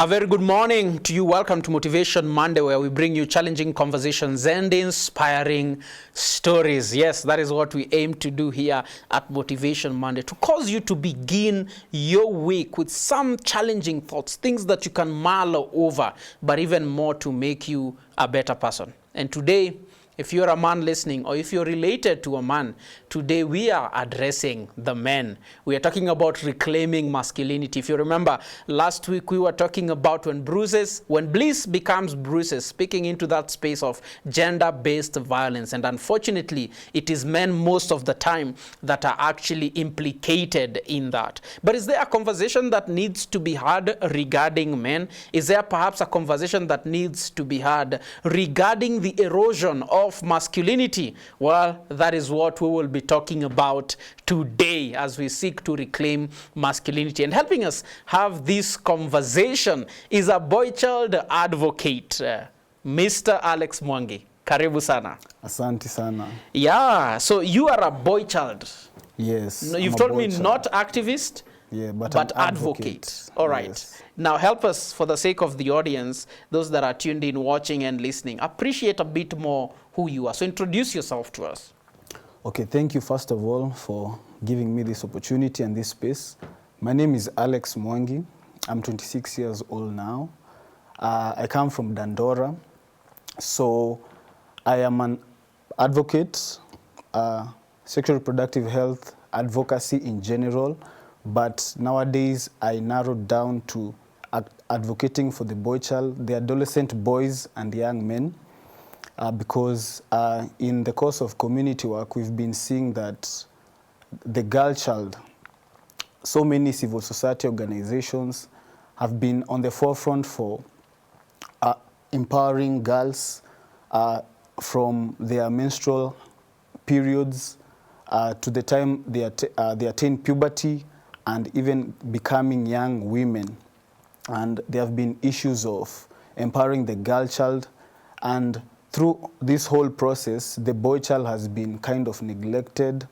A very good morning to you. Welcome to Motivation Monday, where we bring you challenging conversations and inspiring stories. Yes, that is what we aim to do here at Motivation Monday, to cause you to begin your week with some challenging thoughts, things that you can mull over, but even more to make you a better person. And today, if you're a man listening, or if you're related to a man, today we are addressing the men. We are talking about reclaiming masculinity. If you remember, last week we were talking about when bliss becomes bruises, speaking into that space of gender-based violence. And unfortunately, it is men most of the time that are actually implicated in that. But is there a conversation that needs to be had regarding men? Is there perhaps a conversation that needs to be had regarding the erosion of masculinity? Well, that is what we will be talking about today as we seek to reclaim masculinity. And helping us have this conversation is a boy child advocate, Mr. Alex Mwangi. Karibu sana. Asante sana. Yeah, so you are a boy child. Yes. No, you've told me not activist, yeah, but advocate. All right. Yes. Now help us, for the sake of the audience, those that are tuned in, watching and listening, appreciate a bit more who you are. So introduce yourself to us. Okay, thank you first of all for giving me this opportunity and this space. My name is Alex Mwangi. I'm 26 years old now. I come from Dandora. So I am an advocate, sexual reproductive health, advocacy in general. But nowadays, I narrowed down to advocating for the boy child, the adolescent boys and young men, because in the course of community work, we've been seeing that the girl child, so many civil society organizations have been on the forefront for empowering girls from their menstrual periods to the time they attain puberty, and even becoming young women. And there have been issues of empowering the girl child. And through this whole process, the boy child has been kind of neglected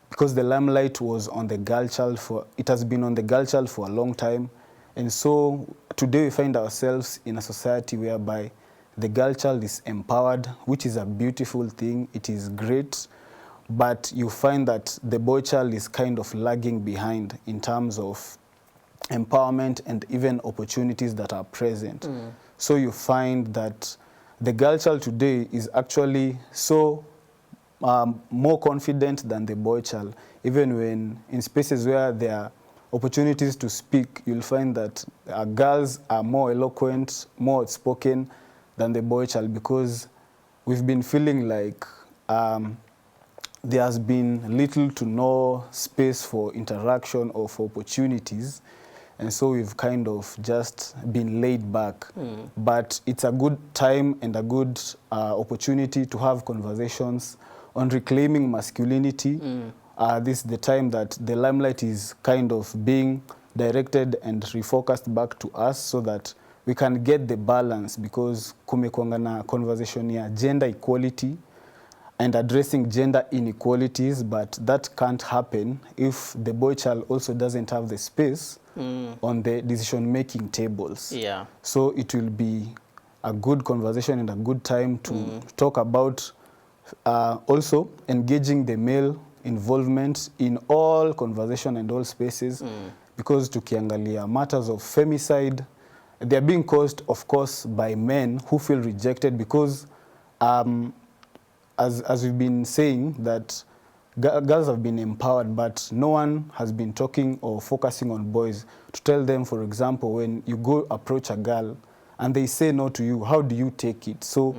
because the limelight was on the girl child it has been on the girl child for a long time. And so today we find ourselves in a society whereby the girl child is empowered, which is a beautiful thing. It is great. But you find that the boy child is kind of lagging behind in terms of empowerment and even opportunities that are present. So you find that the girl child today is actually so more confident than the boy child. Even when in spaces where there are opportunities to speak, you'll find that girls are more eloquent, more outspoken than the boy child, because we've been feeling like there has been little to no space for interaction or for opportunities. And so we've kind of just been laid back. But it's a good time and a good opportunity to have conversations on reclaiming masculinity. This is the time that the limelight is kind of being directed and refocused back to us so that we can get the balance, because kumekuanga na conversation ya gender equality and addressing gender inequalities, but that can't happen if the boy child also doesn't have the space on the decision-making tables. Yeah. So it will be a good conversation and a good time to talk about also engaging the male involvement in all conversation and all spaces, because tukiangalia matters of femicide, they're being caused, of course, by men who feel rejected, because as we've been saying, that girls have been empowered, but no one has been talking or focusing on boys to tell them, for example, when you go approach a girl and they say no to you, how do you take it? So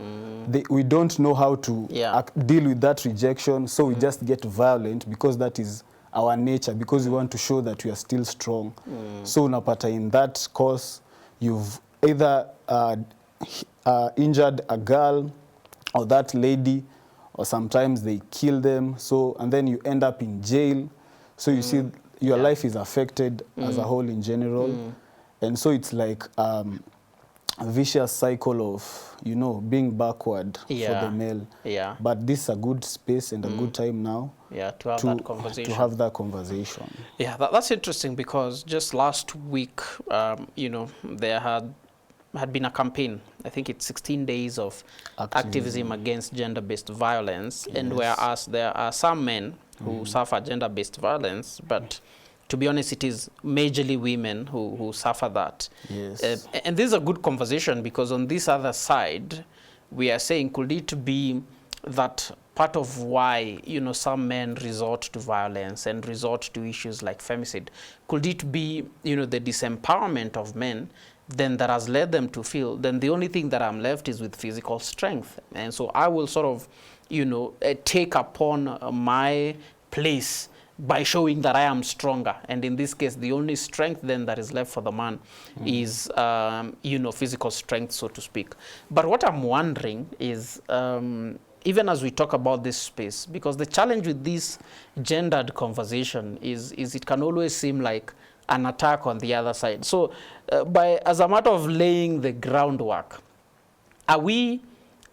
we don't know how to deal with that rejection, so we just get violent, because that is our nature, because we want to show that we are still strong. So unapata in that course, you've either injured a girl or that lady, or sometimes they kill them. So, and then you end up in jail. So you see your life is affected as a whole in general. And so it's like vicious cycle of, you know, being backward for Yeah. the male. Yeah. But this is a good space and a good time now Yeah, to have that conversation. to have that conversation. Yeah, that's interesting, because just last week, you know, there had been a campaign. I think it's 16 days of activism against gender-based violence. Yes. And whereas there are some men who suffer gender-based violence, but to be honest, it is majorly women who suffer that. Yes. And this is a good conversation, because on this other side, we are saying, could it be that part of why, you know, some men resort to violence and resort to issues like femicide, could it be, you know, the disempowerment of men then that has led them to feel, then the only thing that I'm left is with physical strength. And so I will sort of, you know, take upon my place by showing that I am stronger. And in this case, the only strength then that is left for the man is, you know, physical strength, so to speak. But what I'm wondering is, even as we talk about this space, because the challenge with this gendered conversation is it can always seem like an attack on the other side. So as a matter of laying the groundwork, are we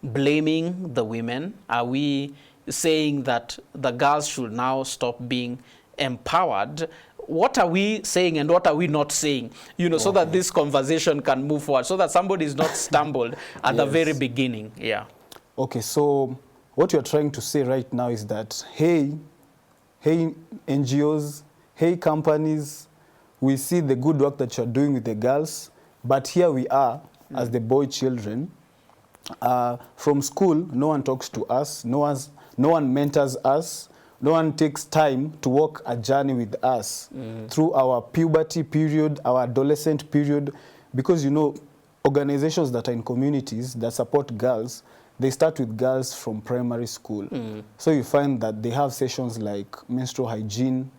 blaming the women? Are we saying that the girls should now stop being empowered? What are we saying and what are we not saying? You know, so that this conversation can move forward, so that somebody is not stumbled at the very beginning. Yeah. Okay, so what you're trying to say right now is that, hey NGOs, hey companies, we see the good work that you're doing with the girls, but here we are as the boy children. From school, no one talks to us, no one mentors us, no one takes time to walk a journey with us through our puberty period, our adolescent period, because, you know, organizations that are in communities that support girls, they start with girls from primary school. So you find that they have sessions like menstrual hygiene,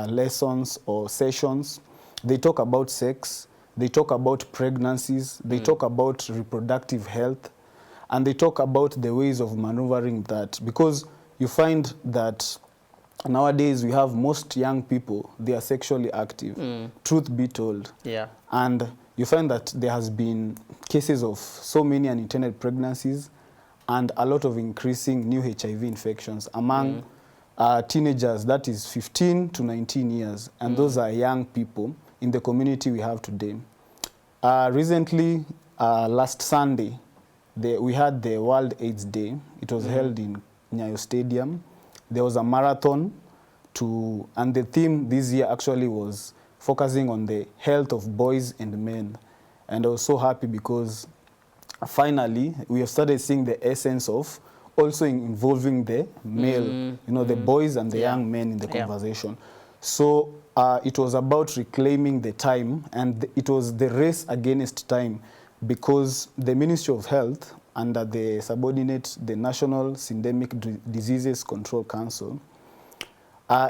lessons or sessions. They talk about sex, they talk about pregnancies, they talk about reproductive health, and they talk about the ways of maneuvering that. Because you find that nowadays we have most young people, they are sexually active, truth be told. Yeah. And you find that there has been cases of so many unintended pregnancies and a lot of increasing new HIV infections among teenagers, that is 15 to 19 years. And those are young people in the community we have today. Recently, last Sunday, we had the World AIDS Day. It was held in Nyayo Stadium. There was a marathon and the theme this year actually was focusing on the health of boys and men. And I was so happy because finally we have started seeing the essence of also involving the male, you know, the boys and the young men in the conversation. So it was about reclaiming the time, and it was the race against time, because the Ministry of Health, under the subordinate, the National Syndemic Diseases Control Council,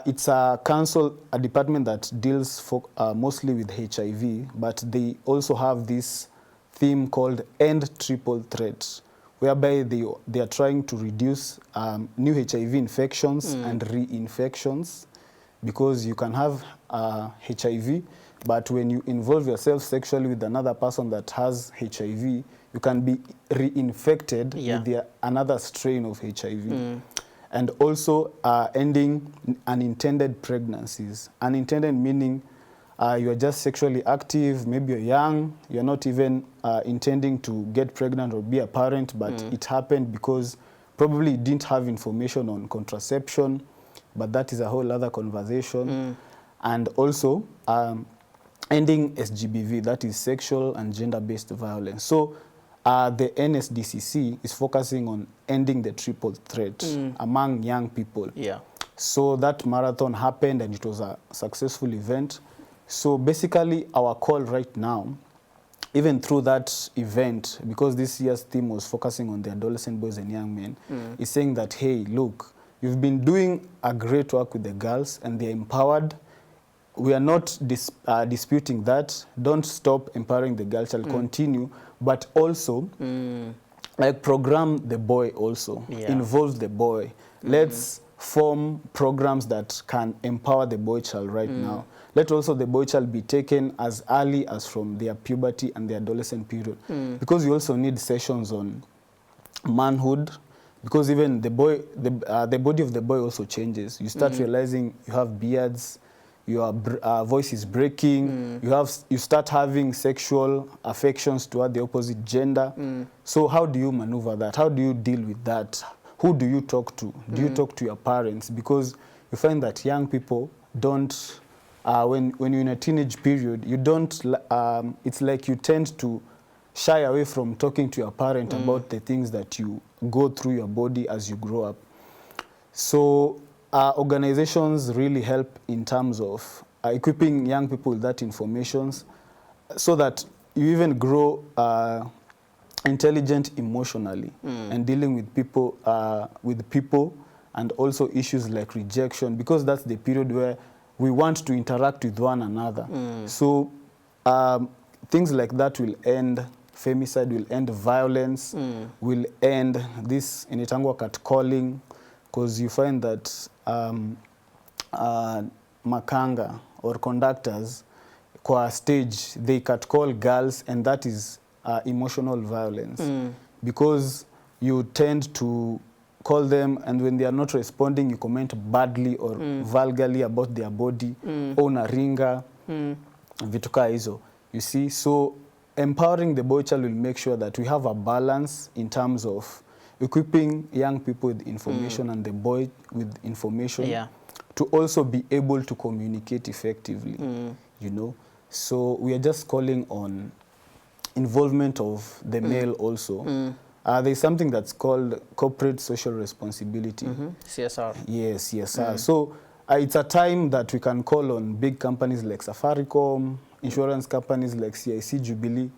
it's a council, a department that deals mostly with HIV, but they also have this theme called End Triple Threat, whereby they are trying to reduce new HIV infections and reinfections, because you can have HIV, but when you involve yourself sexually with another person that has HIV, you can be reinfected with another strain of HIV. And also ending unintended pregnancies. Unintended meaning you are just sexually active, maybe you're young, you're not even intending to get pregnant or be a parent, but it happened because probably you didn't have information on contraception, but that is a whole other conversation. And also ending SGBV, that is sexual and gender-based violence. So the NSDCC is focusing on ending the triple threat among young people. Yeah. So that marathon happened and it was a successful event. So basically our call right now, even through that event, because this year's theme was focusing on the adolescent boys and young men, is saying that, hey, look, you've been doing a great work with the girls and they're empowered. We are not disputing that. Don't stop empowering the girls, shall continue, but also like program the boy also, involve the boy. Let's form programs that can empower the boy child right now. let also the boy child be taken as early as from their puberty and their adolescent period. Because you also need sessions on manhood, because even the body of the boy also changes. You start realizing you have beards, your voice is breaking, you start having sexual affections toward the opposite gender. So how do you maneuver that? How do you deal with that? Who do you talk to? Do you talk to your parents? Because you find that young people don't, when you're in a teenage period, you don't, it's like you tend to shy away from talking to your parent about the things that you go through your body as you grow up. So organizations really help in terms of equipping young people with that information, so that you even grow intelligent emotionally and dealing with people and also issues like rejection, because that's the period where we want to interact with one another. So things like that will end. Femicide will end, violence will end, this initangwa catcalling, because you find that makanga or conductors kwa stage, they catcall girls, and that is emotional violence. Because you tend to call them, and when they are not responding, you comment badly or vulgarly about their body, unaringa, vitu kaa hizo. You see, so empowering the boy child will make sure that we have a balance in terms of equipping young people with information and the boy with information to also be able to communicate effectively, you know. So we are just calling on involvement of the male also. There's something that's called corporate social responsibility. CSR. Yes, CSR. So it's a time that we can call on big companies like Safaricom, insurance companies like CIC, Jubilee,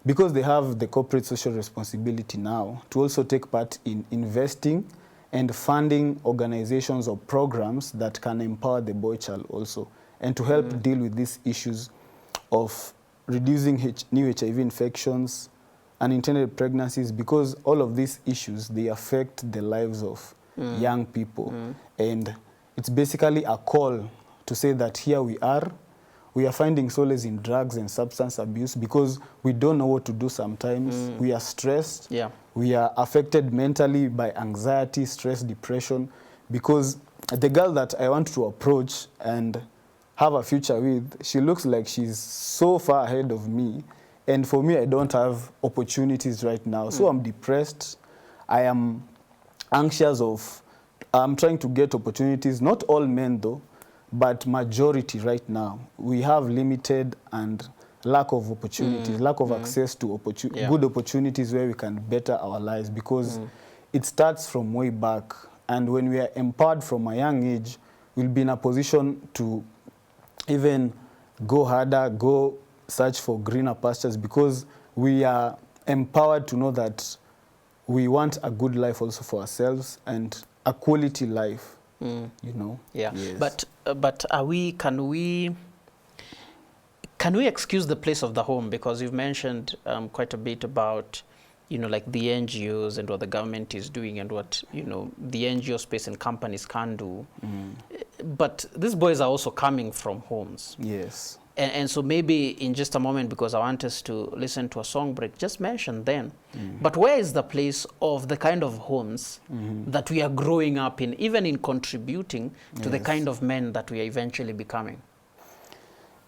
because they have the corporate social responsibility now to also take part in investing and funding organizations or programs that can empower the boy child also, and to help deal with these issues of reducing new HIV infections, unintended pregnancies, because all of these issues, they affect the lives of young people. And it's basically a call to say that here we are finding solace in drugs and substance abuse because we don't know what to do sometimes. We are stressed. We are affected mentally by anxiety, stress, depression, because the girl that I want to approach and have a future with, she looks like she's so far ahead of me. And for me, I don't have opportunities right now. So I'm depressed. I am anxious I'm trying to get opportunities. Not all men though, but majority right now. We have limited and lack of opportunities, lack of access to good opportunities where we can better our lives, because it starts from way back. And when we are empowered from a young age, we'll be in a position to even go harder, go search for greener pastures, because we are empowered to know that we want a good life also for ourselves and a quality life, you know. Yes. But can we excuse the place of the home? Because you've mentioned quite a bit about, you know, like the NGOs and what the government is doing and what, you know, the NGO space and companies can do. But these boys are also coming from homes. Yes. And so maybe in just a moment, because I want us to listen to a song break, just mention then. But where is the place of the kind of homes that we are growing up in, even in contributing to the kind of men that we are eventually becoming?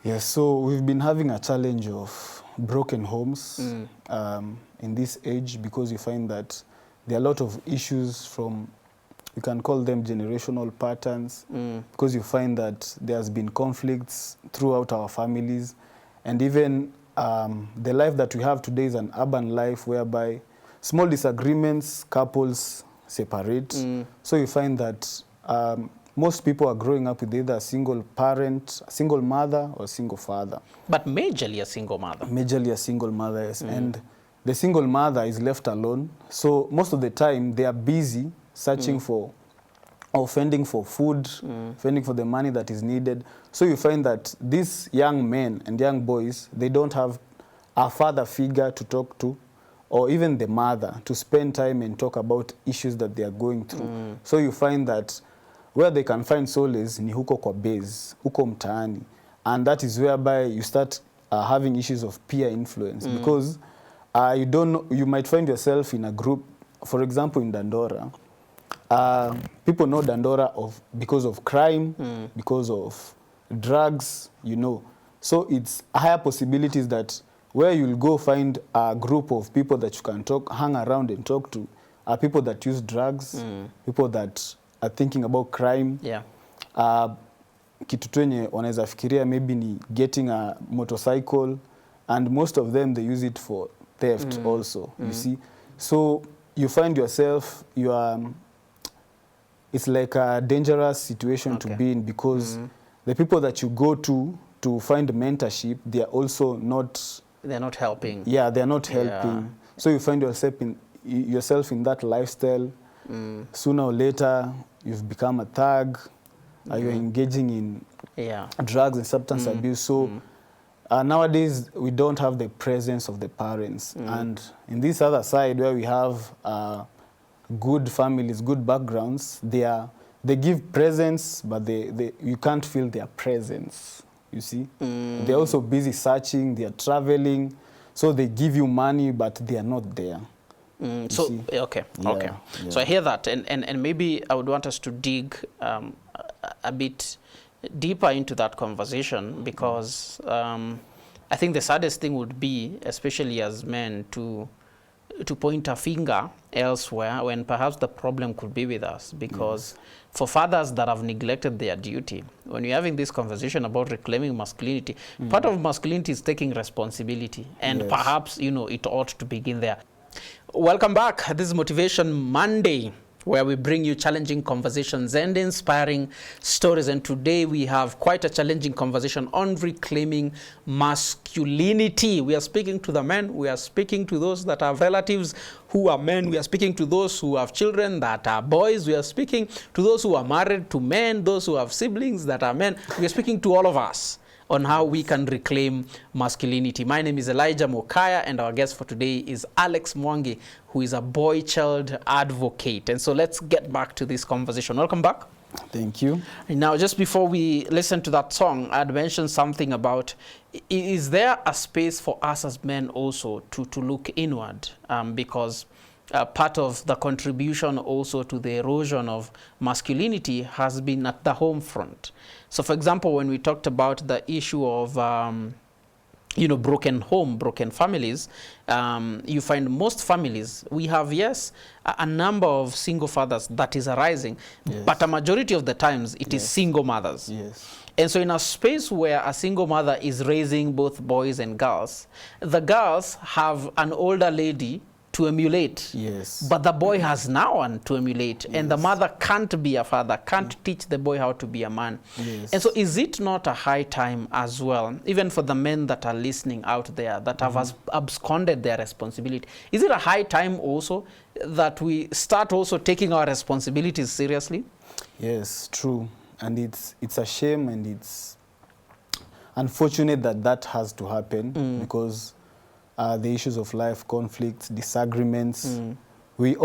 Yes, so we've been having a challenge of broken homes in this age, because you find that there are a lot of issues from, you can call them generational patterns, because you find that there has been conflicts throughout our families. And even the life that we have today is an urban life whereby small disagreements, couples separate. So you find that most people are growing up with either a single parent, a single mother, or a single father. But majorly a single mother. Majorly a single mother, yes. And the single mother is left alone. So most of the time they are busy searching for or fending for food, fending for the money that is needed. So you find that these young men and young boys, they don't have a father figure to talk to, or even the mother to spend time and talk about issues that they are going through. So you find that where they can find solace ni huko kwa base, huko mtaani. And that is whereby you start having issues of peer influence, because you don't know, you might find yourself in a group, for example, in Dandora. People know Dandora because of crime, because of drugs, you know. So it's higher possibilities that where you'll go find a group of people that you can hang around and talk to are people that use drugs, people that are thinking about crime. Yeah. Kitu tu yenye wanaweza fikiria maybe ni getting a motorcycle, and most of them they use it for theft also, you see. So you find yourself, it's like a dangerous situation to be in, because the people that you go to find mentorship, they are also not... They're not helping. Yeah, they're not helping. Yeah. So you find yourself in that lifestyle. Sooner or later, you've become a thug. You're engaging in drugs and substance abuse. So nowadays, we don't have the presence of the parents. And in this other side, where we have good families, good backgrounds, they give presence, but you can't feel their presence, you see. They're also busy searching, they're traveling, so they give you money, but they are not there. So, okay. Yeah. So I hear that, and maybe I would want us to dig a bit deeper into that conversation, because I think the saddest thing would be, especially as men, to point a finger elsewhere when perhaps the problem could be with us, because for fathers that have neglected their duty, when you're having this conversation about reclaiming masculinity, part of masculinity is taking responsibility, and perhaps, you know, it ought to begin there. Welcome back. This is Motivation Monday, where we bring you challenging conversations and inspiring stories. And today we have quite a challenging conversation on reclaiming masculinity. We are speaking to the men. We are speaking to those that have relatives who are men. We are speaking to those who have children that are boys. We are speaking to those who are married to men, those who have siblings that are men. We are speaking to all of us on how we can reclaim masculinity. My name is Elijah Mokaya, and our guest for today is Alex Mwangi, who is a boy-child advocate. And so let's get back to this conversation. Welcome back. Thank you. Now, just before we listen to that song, I'd mentioned something about, is there a space for us as men also to look inward? Because part of the contribution also to the erosion of masculinity has been at the home front. So, for example, when we talked about the issue of, broken home, broken families, you find most families, we have, a number of single fathers that is arising, but a majority of the times it is single mothers. And so in a space where a single mother is raising both boys and girls, the girls have an older lady to emulate, but the boy has now one to emulate, and the mother can't be a father, can't teach the boy how to be a man. And so is it not a high time as well, even for the men that are listening out there that have absconded their responsibility, is it a high time also that we start also taking our responsibilities seriously? Yes, true. And it's a shame, and it's unfortunate that has to happen, because the issues of life, conflicts, disagreements. We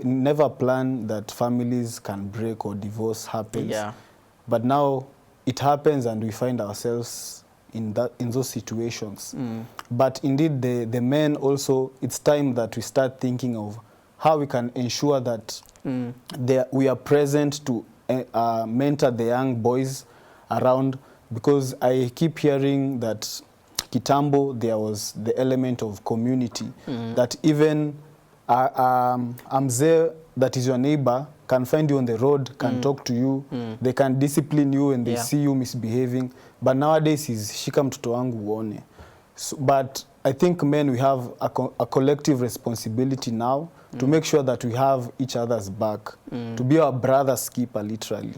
never plan that families can break or divorce happens. But now it happens, and we find ourselves in those situations. But indeed, the men also, it's time that we start thinking of how we can ensure that we are present to mentor the young boys around, because I keep hearing that Kitambo, there was the element of community, that even a mzee that is your neighbor can find you on the road, can talk to you, they can discipline you and they see you misbehaving. But nowadays is shika mtoto wangu uone. But I think men, we have a collective responsibility now to make sure that we have each other's back, to be our brother's keeper, literally.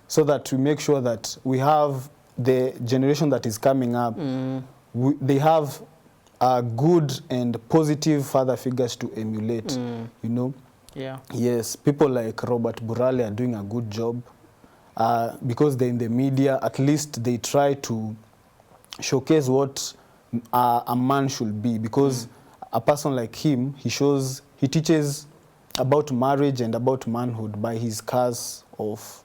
So that we make sure that we have the generation that is coming up, they have good and positive father figures to emulate, you know. Yes, people like Robert Burale are doing a good job, because they're in the media. At least they try to showcase what a man should be, because a person like him, he teaches about marriage and about manhood by his cars of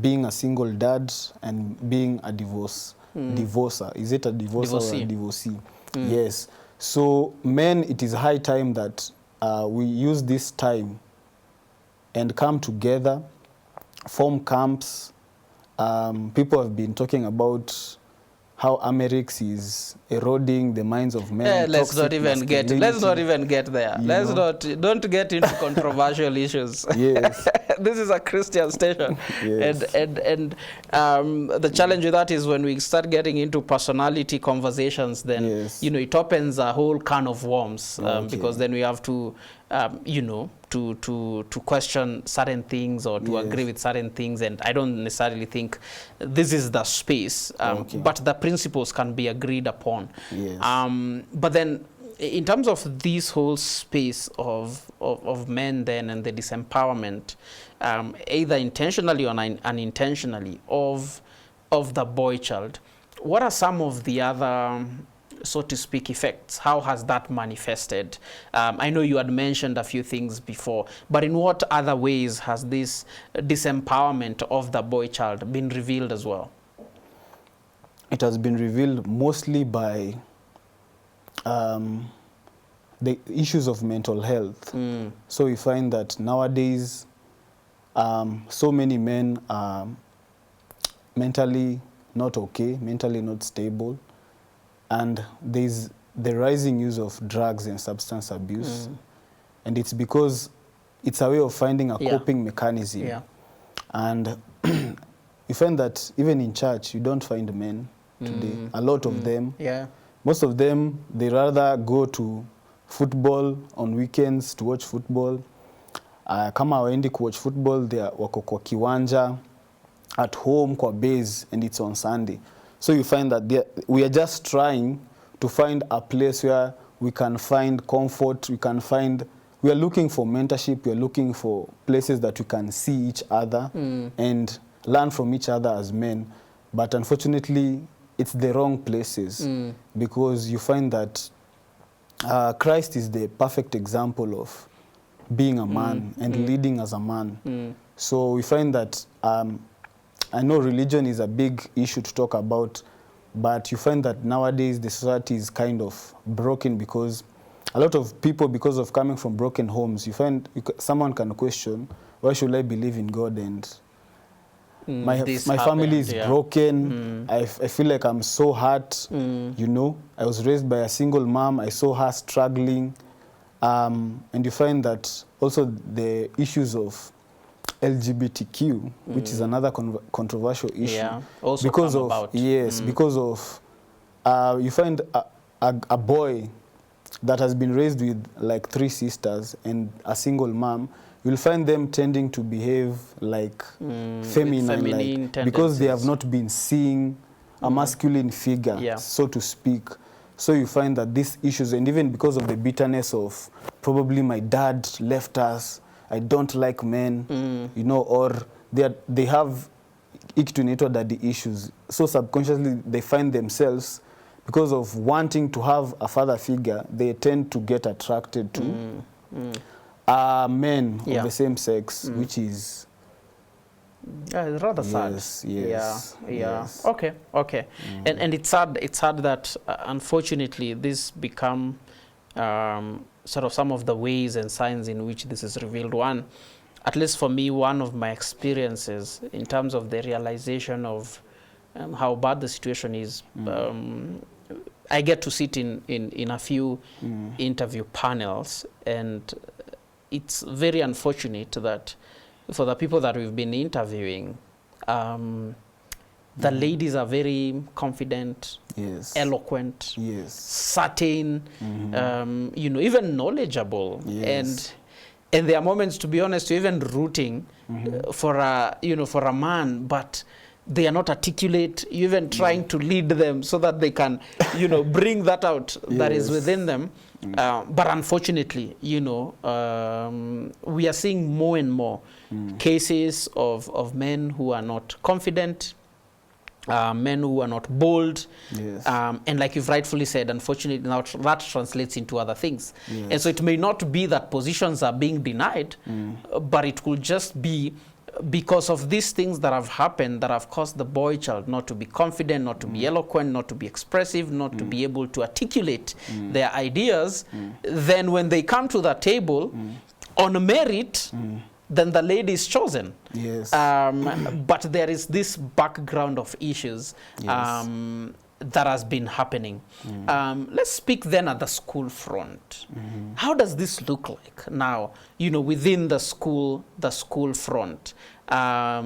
being a single dad and being a divorcer. Is it a divorcer or a divorcee? Yes. So men, it is high time that we use this time and come together, form camps. People have been talking about how Amerix is eroding the minds of men. Let's not even get there. You Don't get into controversial issues. Yes. This is a Christian station. Yes. And the challenge with that is when we start getting into personality conversations, then Yes. it opens a whole can of worms, Okay. because then we have to to question certain things or to Yes. agree with certain things, and I don't necessarily think this is the space, Okay. but the principles can be agreed upon. Yes. But then in terms of this whole space of men then and the disempowerment, either intentionally or unintentionally, of the boy child, what are some of the other, so to speak, effects? How has that manifested? I know you had mentioned a few things before, but in what other ways has this disempowerment of the boy child been revealed as well? It has been revealed mostly by the issues of mental health. So we find that nowadays so many men are mentally not okay, mentally not stable, and there's the rising use of drugs and substance abuse. And it's because it's a way of finding a coping mechanism. Yeah. And you find that even in church, you don't find men today. A lot of them. Yeah. Most of them, they rather go to football on weekends to watch football. Kama hawaendi kuwatch football, they are wako kwa kiwanja, at home, kwa base, and it's on Sunday. So you find that we are just trying to find a place where we can find comfort, we are looking for mentorship, we are looking for places that we can see each other and learn from each other as men. But unfortunately, it's the wrong places because you find that Christ is the perfect example of being a man and leading as a man. So we find that I know religion is a big issue to talk about, but you find that nowadays the society is kind of broken because a lot of people, because of coming from broken homes, you find someone can question, why should I believe in God? And my family is broken. I feel like I'm so hurt. You know, I was raised by a single mom. I saw her struggling. And you find that also the issues of LGBTQ, which is another controversial issue. Also because come of about. Because of you find a boy that has been raised with like 3 sisters and a single mom, you'll find them tending to behave like feminine like, because they have not been seeing a masculine figure, so to speak. So you find that these issues, and even because of the bitterness of probably my dad left us, I don't like men, you know, or they have ikitu daddy issues. So subconsciously they find themselves, because of wanting to have a father figure, they tend to get attracted to men of the same sex, which is it's rather sad. Yes. Okay. And it's sad that unfortunately this become sort of some of the ways and signs in which this is revealed. One, at least for me, one of my experiences in terms of the realization of how bad the situation is, I get to sit in a few interview panels, and it's very unfortunate that for the people that we've been interviewing, the ladies are very confident, eloquent, certain, you know, even knowledgeable, and there are moments, to be honest, even rooting for a man, but they are not articulate, even trying to lead them so that they can, you know, bring that out that is within them. But unfortunately, you know, we are seeing more and more cases of men who are not confident, men who are not bold, and like you've rightfully said, unfortunately now that translates into other things. And so it may not be that positions are being denied, but it could just be because of these things that have happened that have caused the boy child not to be confident, not to be eloquent, not to be expressive, not to be able to articulate their ideas, then when they come to the table on merit, then the lady is chosen. Yes. But there is this background of issues Yes. that has been happening. Let's speak then at the school front. How does this look like now, you know, within the school front? How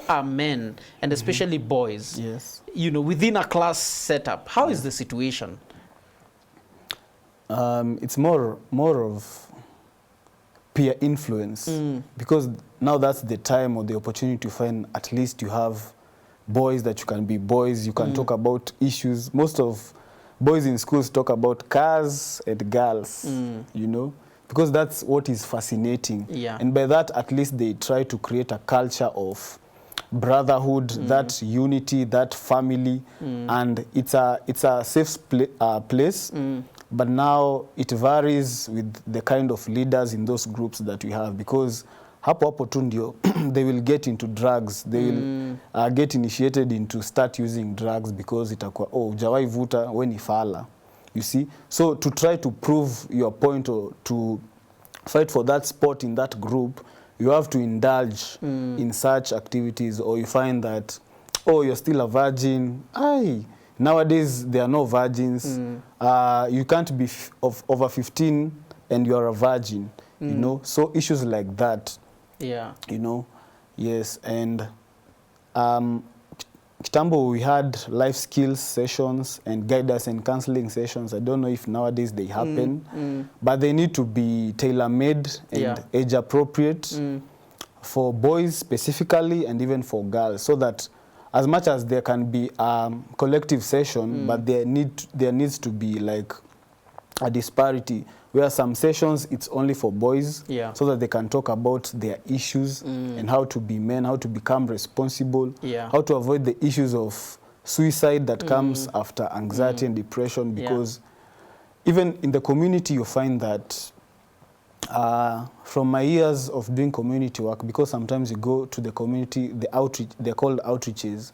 are men, and especially boys, Yes. you know, within a class setup, how is the situation? It's more of peer influence, because now that's the time or the opportunity to find at least you have boys that you can be boys, you can talk about issues. Most of boys in schools talk about cars and girls, you know, because that's what is fascinating. Yeah. And by that, at least they try to create a culture of brotherhood, that unity, that family, and it's a safe place. But now it varies with the kind of leaders in those groups that we have, because hapo tu ndio they will get into drugs, they will get initiated into start using drugs because itakuwa hujawai vuta we ni fala, you see. So to try to prove your point or to fight for that spot in that group, you have to indulge in such activities, or you find that you're still a virgin. Nowadays there are no virgins. You can't be over 15 and you are a virgin, you know. So issues like that, Yeah. you know. Yes. And kitambo we had life skills sessions and guidance and counseling sessions. I don't know if nowadays they happen, but they need to be tailor-made and age appropriate for boys specifically, and even for girls, so that as much as there can be a collective session, but there needs to be like a disparity, where some sessions it's only for boys, so that they can talk about their issues and how to be men, how to become responsible, how to avoid the issues of suicide that comes after anxiety and depression, because even in the community you find that from my years of doing community work, because sometimes you go to the community, the outreach, they're called outreaches,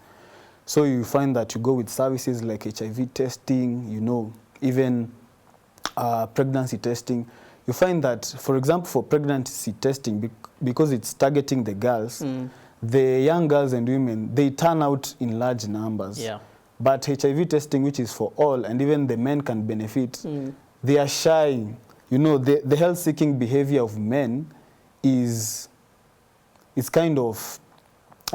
so you find that you go with services like HIV testing, you know, even pregnancy testing. You find that, for example, for pregnancy testing, because it's targeting the girls, the young girls and women, they turn out in large numbers. But HIV testing, which is for all, and even the men can benefit, they are shy. You know, the health-seeking behavior of men is kind of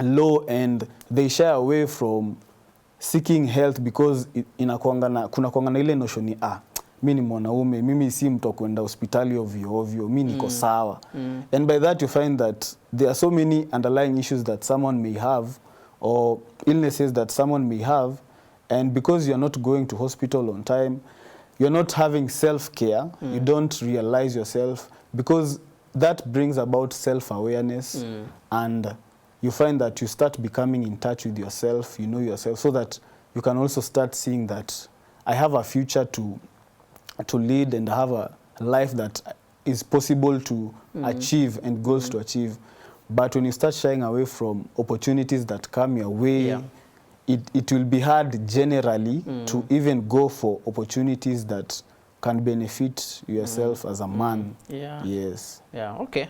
low, and they shy away from seeking health because kuna kuangana ile notion mi ni mwanaume, mimi si mtu kwenda hospitali ovyo, mi niko sawa. And by that you find that there are so many underlying issues that someone may have, or illnesses that someone may have, and because you're not going to hospital on time, you're not having self-care, you don't realize yourself, because that brings about self-awareness, and you find that you start becoming in touch with yourself, you know yourself, so that you can also start seeing that I have a future to lead, and have a life that is possible to achieve and goals to achieve. But when you start shying away from opportunities that come your way, it will be hard generally to even go for opportunities that can benefit yourself as a man. Yes. Okay.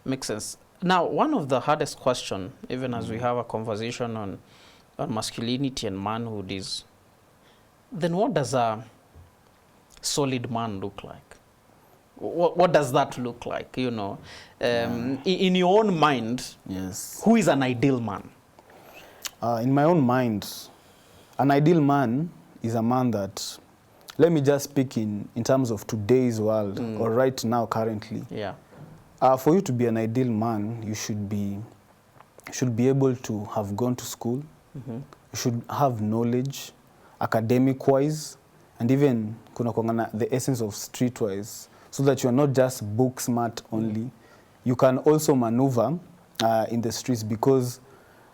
Makes sense. Now, one of the hardest question, even as we have a conversation on masculinity and manhood, is then what does a solid man look like? What does that look like, you know? In your own mind, who is an ideal man? In my own mind, an ideal man is a man that, let me just speak in terms of today's world, or right now, currently. For you to be an ideal man, you should be able to have gone to school, you should have knowledge, academic-wise, and even the essence of streetwise, so that you're not just book smart only. You can also maneuver in the streets, because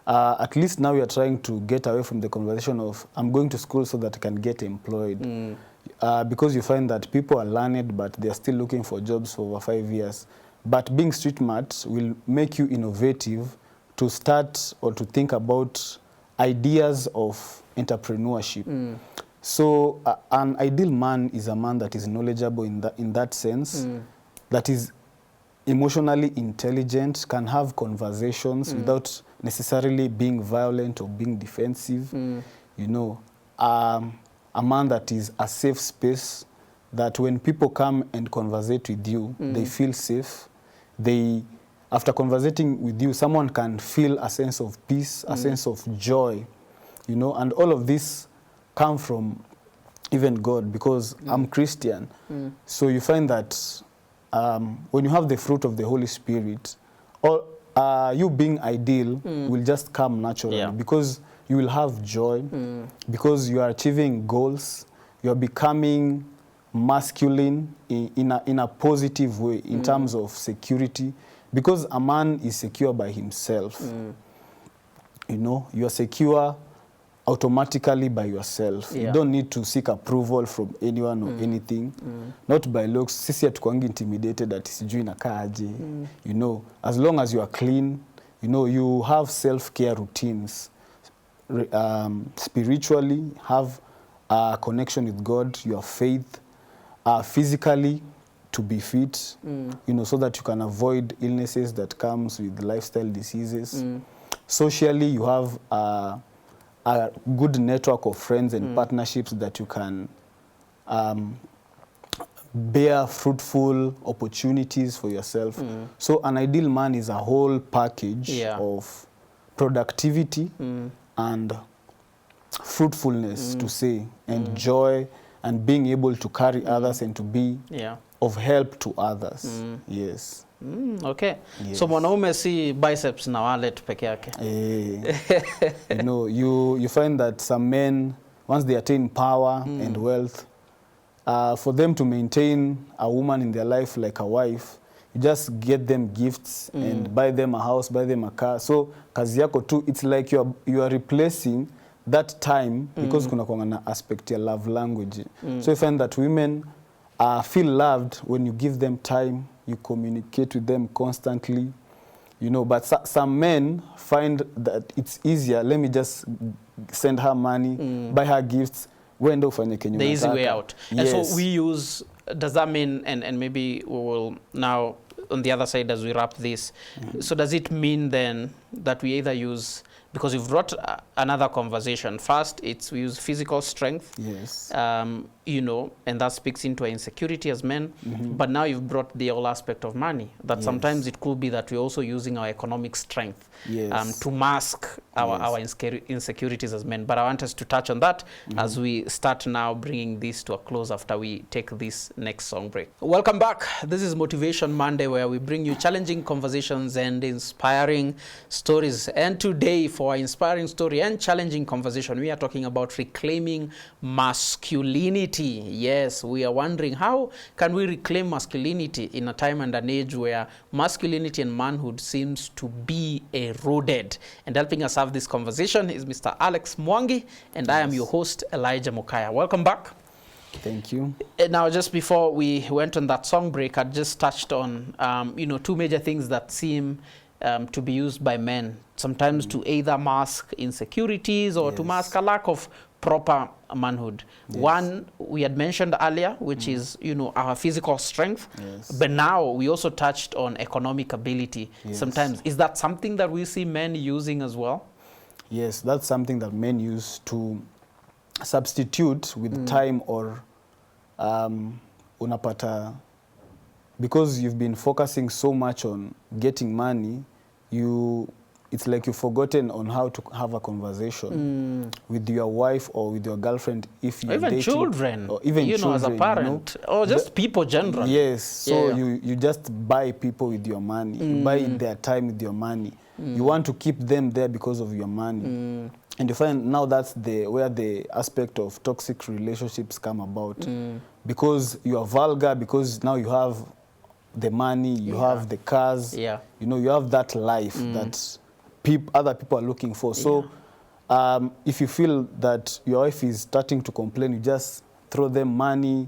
at least now we are trying to get away from the conversation of I'm going to school so that I can get employed. Because you find that people are learned, but they're still looking for jobs for over 5 years. But being street smart will make you innovative to start or to think about ideas of entrepreneurship. So an ideal man is a man that is knowledgeable in that sense, that is emotionally intelligent, can have conversations without necessarily being violent or being defensive. You know, a man that is a safe space, that when people come and conversate with you, they feel safe. After conversating with you, someone can feel a sense of peace, a sense of joy, you know, and all of this come from even God, because I'm Christian. So you find that when you have the fruit of the Holy Spirit, you being ideal will just come naturally, because you will have joy, because you are achieving goals, you are becoming masculine in a positive way in terms of security, because a man is secure by himself. You know, you are secure automatically by yourself. You don't need to seek approval from anyone or anything. Not by looks. Sisi hatukuangi intimidated that sijui inakaa aje. You know, as long as you are clean, you know, you have self-care routines. Spiritually, have a connection with God, your faith, physically, to be fit, you know, so that you can avoid illnesses that comes with lifestyle diseases. Socially, you have a good network of friends and partnerships that you can bear fruitful opportunities for yourself. So an ideal man is a whole package of productivity and fruitfulness, to say, and joy, and being able to carry others and to be of help to others. Yes. Okay. Yes. So mwanaume si biceps na wallet peke yake. You know, you find that some men, once they attain power and wealth, for them to maintain a woman in their life like a wife, you just get them gifts and buy them a house, buy them a car. So kazi yako tu, it's like you are replacing that time, because kuna kwanga aspect ya love language. So you find that women feel loved when you give them time, you communicate with them constantly, you know. But some men find that it's easier, let me just send her money, buy her gifts, wenda ufanye kenye the easy unataka. way out. Yes. And so we use, does that mean, and maybe we will now on the other side as we wrap this, so does it mean then that we either use, because you've brought another conversation. First, we use physical strength. Yes. You know, and that speaks into our insecurity as men. But now you've brought the whole aspect of money. That sometimes it could be that we're also using our economic strength to mask our insecurities as men. But I want us to touch on that as we start now bringing this to a close after we take this next song break. Welcome back. This is Motivation Monday, where we bring you challenging conversations and inspiring stories. And today, for our inspiring story and challenging conversation, we are talking about reclaiming masculinity. Yes, we are wondering, how can we reclaim masculinity in a time and an age where masculinity and manhood seems to be eroded? And helping us have this conversation is Mr. Alex Mwangi, and I am your host, Elijah Mokaya. Welcome back. Thank you. Now, just before we went on that song break, I just touched on, you know, two major things that seem to be used by men, sometimes to either mask insecurities or to mask a lack of proper manhood. One we had mentioned earlier, which is, you know, our physical strength. But now we also touched on economic ability. Sometimes, is that something that we see men using as well? Yes, that's something that men use to substitute with time, or unapata, because you've been focusing so much on getting money, it's like you've forgotten on how to have a conversation with your wife or with your girlfriend, if you're even dating, children, or even you know, as a parent, you know? Or just people generally. Yes, so you just buy people with your money, you buy their time with your money. You want to keep them there because of your money. And you find now that's where the aspect of toxic relationships come about. Because you are vulgar, because now you have the money, you have the cars, you know, you have that life that other people are looking for. So if you feel that your wife is starting to complain, you just throw them money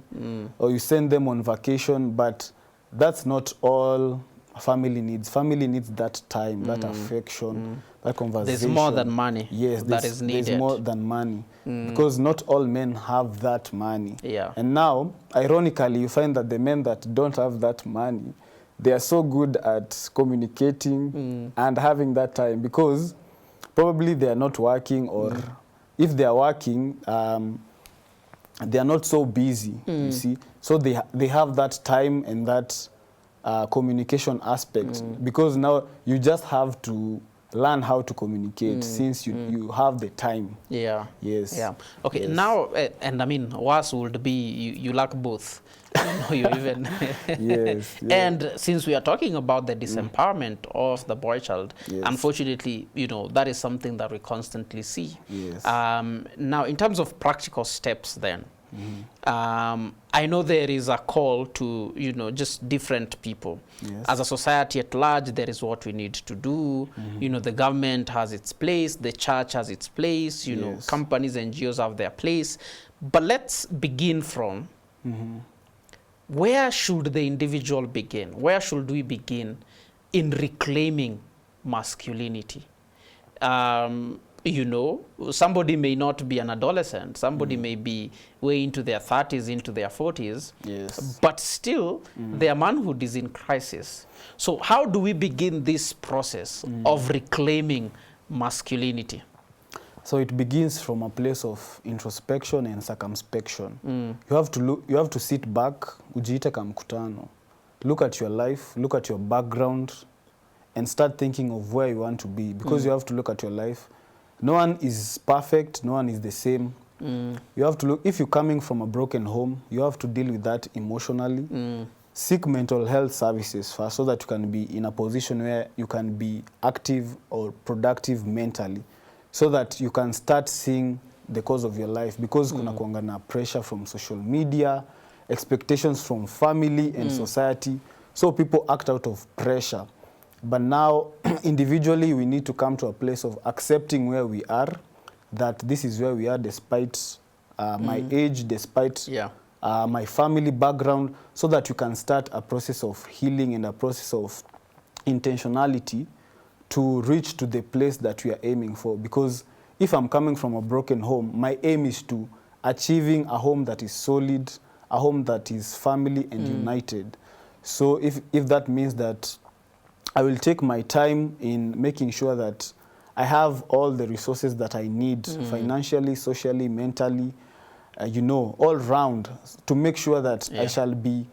or you send them on vacation, but that's not all family needs. Family needs that time, that affection, that conversation. There's more than money. Yes, that is needed. There's more than money. Because not all men have that money. Yeah. And now, ironically, you find that the men that don't have that money, they are so good at communicating and having that time, because probably they are not working, or if they are working, they are not so busy, you see. So they have that time and that communication aspect, because now you just have to learn how to communicate since you have the time. Yeah. Yes. Yeah. Okay. Yes. Now, and I mean, worse would be you lack both. You even Yes. Yeah. And since we are talking about the disempowerment of the boy child, Yes. unfortunately, that is something that we constantly see. Yes. Now, in terms of practical steps, then. I know there is a call to, just different people. Yes. As a society at large, there is what we need to do. The government has its place, the church has its place, Yes. companies, NGOs have their place. But let's begin from where should the individual begin? Where should we begin in reclaiming masculinity? Somebody may not be an adolescent. Somebody may be way into their 30s, into their 40s. Yes. But still, their manhood is in crisis. So how do we begin this process of reclaiming masculinity? So it begins from a place of introspection and circumspection. You have to sit back, ujiite kama mkutano. Look at your life, look at your background, and start thinking of where you want to be, because you have to look at your life. No one is perfect, no one is the same. You have to look, if you're coming from a broken home, you have to deal with that emotionally. Seek mental health services first, so that you can be in a position where you can be active or productive mentally, so that you can start seeing the cause of your life, because kuna kuanga na pressure from social media, expectations from family and society, so people act out of pressure. But now, individually, we need to come to a place of accepting where we are, that this is where we are despite my age, despite my family background, so that you can start a process of healing and a process of intentionality to reach to the place that we are aiming for. Because if I'm coming from a broken home, my aim is to achieving a home that is solid, a home that is family and united. So if that means that I will take my time in making sure that I have all the resources that I need, financially, socially, mentally, all round, to make sure that I shall be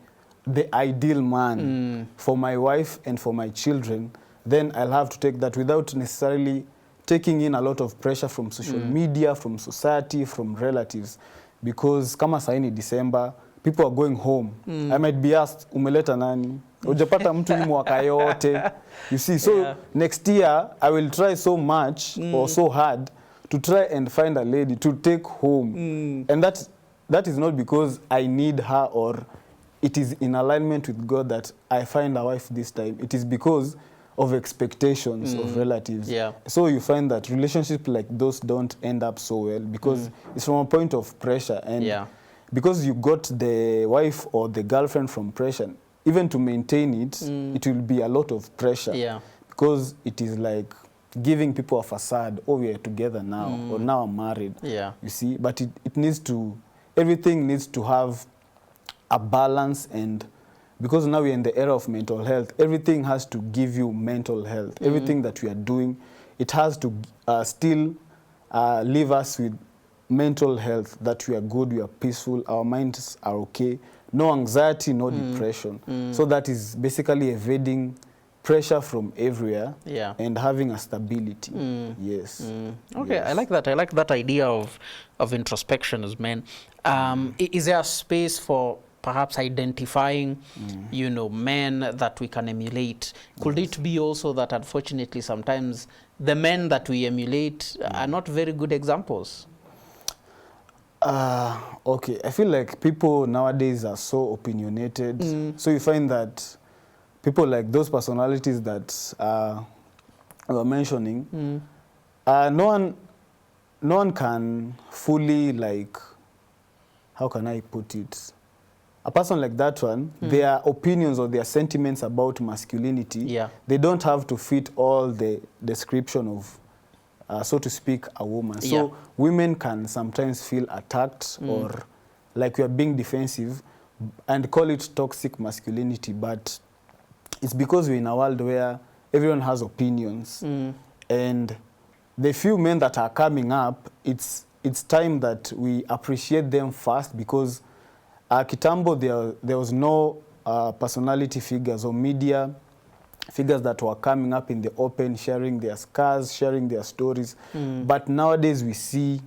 the ideal man for my wife and for my children, then I'll have to take that without necessarily taking in a lot of pressure from social media, from society, from relatives. Because kama saini December, people are going home. I might be asked, umeleta nani? Ujapata mtu hii mwaka yote. You see, so next year, I will try so much or so hard to try and find a lady to take home. And that is not because I need her or it is in alignment with God that I find a wife this time. It is because of expectations of relatives. So you find that relationships like those don't end up so well, because it's from a point of pressure. And because you got the wife or the girlfriend from pressure, even to maintain it, it will be a lot of pressure. Because it is like giving people a facade, oh, we are together now, or now I'm married. You see, but it needs to, everything needs to have a balance. And because now we're in the era of mental health, everything has to give you mental health. Everything that we are doing, it has to still leave us with mental health, that we are good, we are peaceful, our minds are okay, no anxiety, no depression. So that is basically evading pressure from everywhere and having a stability. Yes. Okay, yes. I like that. I like that idea of introspection as men. Is there a space for perhaps identifying, men that we can emulate? Could it be also that unfortunately sometimes the men that we emulate are not very good examples? Okay, I feel like people nowadays are so opinionated. So you find that people like those personalities that we were mentioning, no one can fully, like, how can I put it? a person like that one, their opinions or their sentiments about masculinity, Yeah. they don't have to fit all the description of, so to speak, a woman. So Yeah. women can sometimes feel attacked or like we are being defensive and call it toxic masculinity, but it's because we're in a world where everyone has opinions. And the few men that are coming up, it's time that we appreciate them first, because kitambo there was no personality figures or media figures that were coming up in the open, sharing their scars, sharing their stories. But nowadays we see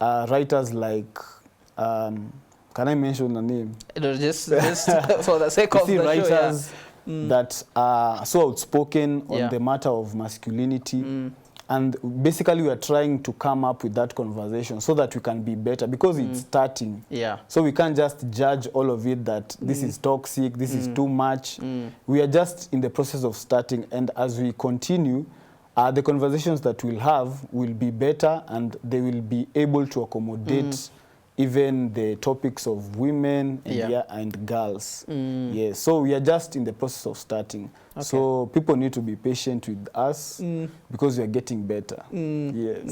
writers like, can I mention a name? Just for the sake You of see the writers show, yeah. that are so outspoken on Yeah. the matter of masculinity. And basically we are trying to come up with that conversation so that we can be better, because it's starting. Yeah. So we can't just judge all of it that this is toxic, this is too much. We are just in the process of starting, and as we continue, the conversations that we'll have will be better, and they will be able to accommodate even the topics of women and, Yeah. and girls. Yes, so we are just in the process of starting. Okay. So people need to be patient with us because we are getting better. Yes.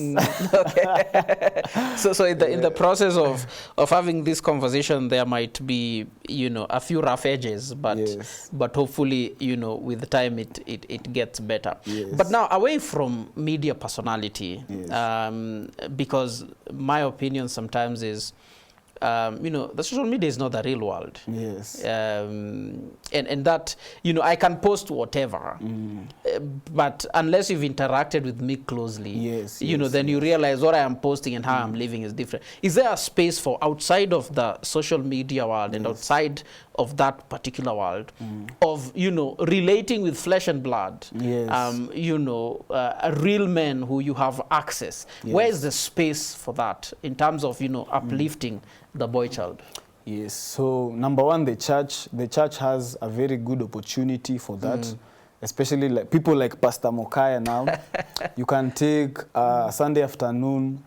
Okay. So in the process of having this conversation, there might be, you know, a few rough edges, but Yes. but hopefully, you know, with time it gets better. Yes. But now, away from media personality, Yes. because my opinion sometimes is, you know, the social media is not the real world. Yes. And that, you know, I can post whatever, but unless you've interacted with me closely, Yes, you know, yes, then you realize what I am posting and how I'm living is different. Is there a space for outside of the social media world and outside of that particular world of, you know, relating with flesh and blood, Yes. you know, real men who you have access? Where is the space for that in terms of, you know, uplifting the boy child? Yes. So number one, the church has a very good opportunity for that, especially like people like Pastor Mokaya now. You can take Sunday afternoon,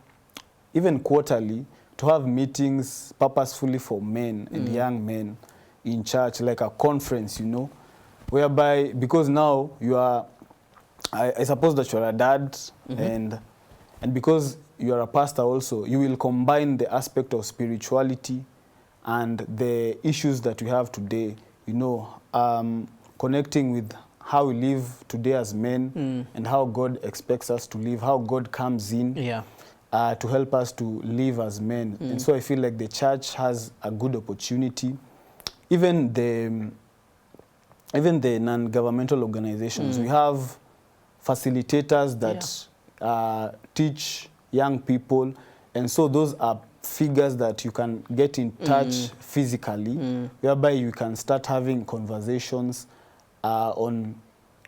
even quarterly, to have meetings purposefully for men and young men in church, like a conference, you know, whereby, because now you are, I suppose that you are a dad, and because you are a pastor also, you will combine the aspect of spirituality and the issues that we have today, you know, connecting with how we live today as men and how God expects us to live, how God comes in to help us to live as men. And so I feel like the church has a good opportunity. Even the non-governmental organizations, we have facilitators that teach young people, and so those are figures that you can get in touch physically, whereby you can start having conversations on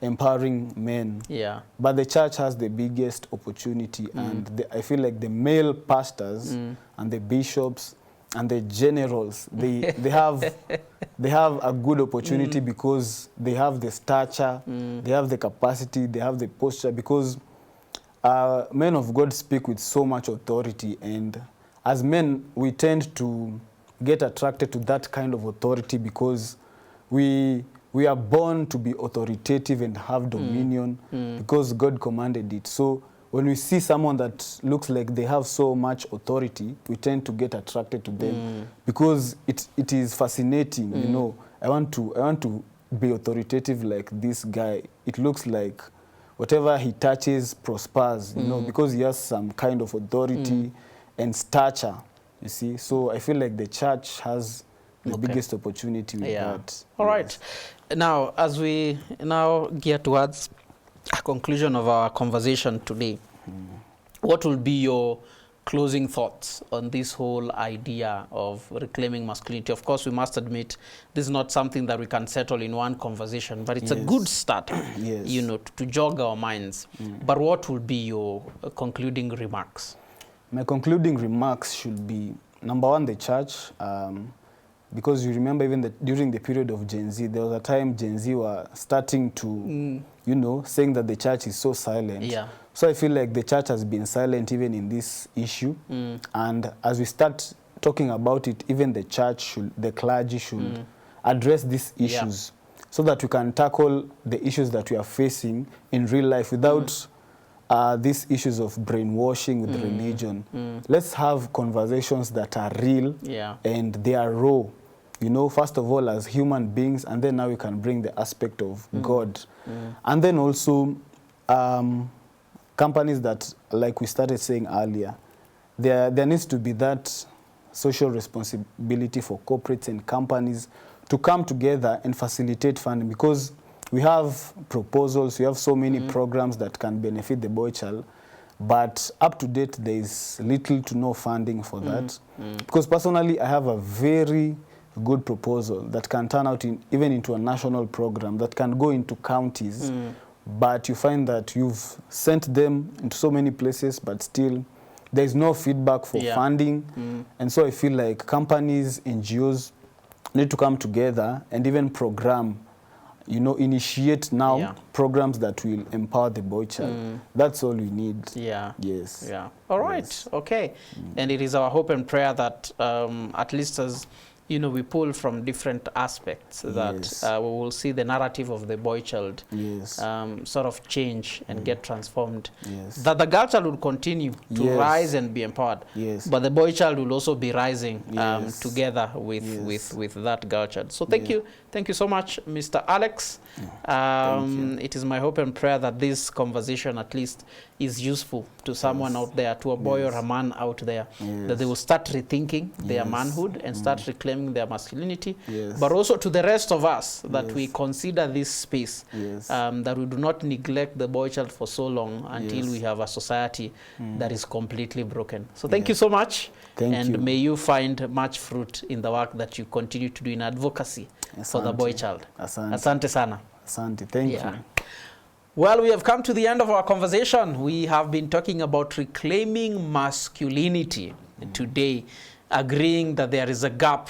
empowering men. Yeah. But the church has the biggest opportunity, and I feel like the male pastors and the bishops and the generals, they have a good opportunity because they have the stature, they have the capacity, they have the posture, because men of God speak with so much authority, and as men we tend to get attracted to that kind of authority because we are born to be authoritative and have dominion because God commanded it. So when we see someone that looks like they have so much authority, we tend to get attracted to them because it is fascinating. You know, I want to be authoritative like this guy. It looks like whatever he touches prospers, you know, because he has some kind of authority and stature, you see. So I feel like the church has the biggest opportunity with that. All right. Now, as we now gear towards a conclusion of our conversation today, what will be your closing thoughts on this whole idea of reclaiming masculinity? Of course, we must admit this is not something that we can settle in one conversation, but it's a good start, you know, to jog our minds. But what will be your concluding remarks? My concluding remarks should be, number one, the church, because you remember even during the period of Gen Z, there was a time Gen Z were starting to, you know, saying that the church is so silent. Yeah. So I feel like the church has been silent even in this issue. And as we start talking about it, even the church should, the clergy should address these issues so that we can tackle the issues that we are facing in real life without these issues of brainwashing with religion. Let's have conversations that are real and they are raw. You know, first of all, as human beings, and then now we can bring the aspect of God. And then also, companies that, like we started saying earlier, there needs to be that social responsibility for corporates and companies to come together and facilitate funding, because we have proposals, we have so many programs that can benefit the boy child, but up to date, there is little to no funding for that. Because personally, I have a very good proposal that can turn out even into a national program that can go into counties, but you find that you've sent them into so many places, but still there's no feedback for funding. And so I feel like companies, NGOs need to come together and even program, you know, initiate now programs that will empower the boy child. That's all we need. Yes. All right. Okay. And it is our hope and prayer that at least as you know, we pull from different aspects that we will see the narrative of the boy child sort of change and get transformed. That the girl child will continue to rise and be empowered, but the boy child will also be rising together with that girl child. So thank you so much, Mr. Alex. It is my hope and prayer that this conversation at least is useful to someone out there, to a boy or a man out there, that they will start rethinking their manhood and start reclaiming their masculinity, but also to the rest of us that we consider this space, that we do not neglect the boy child for so long until we have a society that is completely broken. So thank you so much, and may you find much fruit in the work that you continue to do in advocacy for the boy child. Asante sana. Asante, thank you. Well, we have come to the end of our conversation. We have been talking about reclaiming masculinity today, agreeing that there is a gap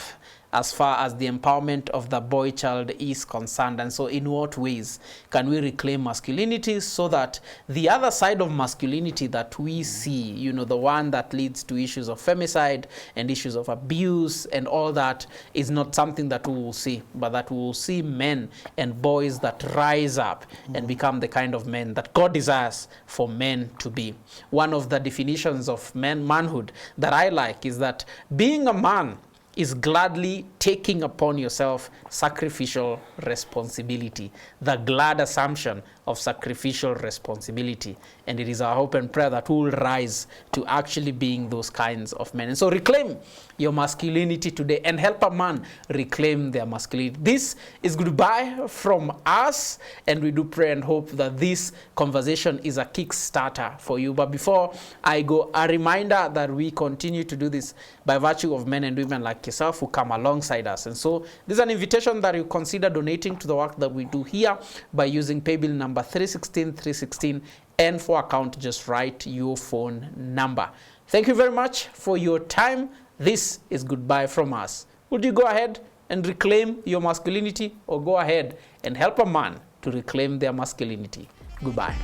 as far as the empowerment of the boy child is concerned. And so in what ways can we reclaim masculinity so that the other side of masculinity that we see, you know, the one that leads to issues of femicide and issues of abuse and all that, is not something that we will see, but that we will see men and boys that rise up and become the kind of men that God desires for men to be. One of the definitions of manhood that I like is that being a man is gladly taking upon yourself sacrificial responsibility, the glad assumption of sacrificial responsibility. And it is our hope and prayer that we will rise to actually being those kinds of men. And so reclaim your masculinity today and help a man reclaim their masculinity. This is goodbye from us, and we do pray and hope that this conversation is a kickstarter for you. But before I go, a reminder that we continue to do this by virtue of men and women like yourself who come alongside us. And so this is an invitation that you consider donating to the work that we do here by using paybill number 316 and for account just write your phone number. Thank you very much for your time. This is goodbye from us. Would you go ahead and reclaim your masculinity, or go ahead and help a man to reclaim their masculinity? Goodbye.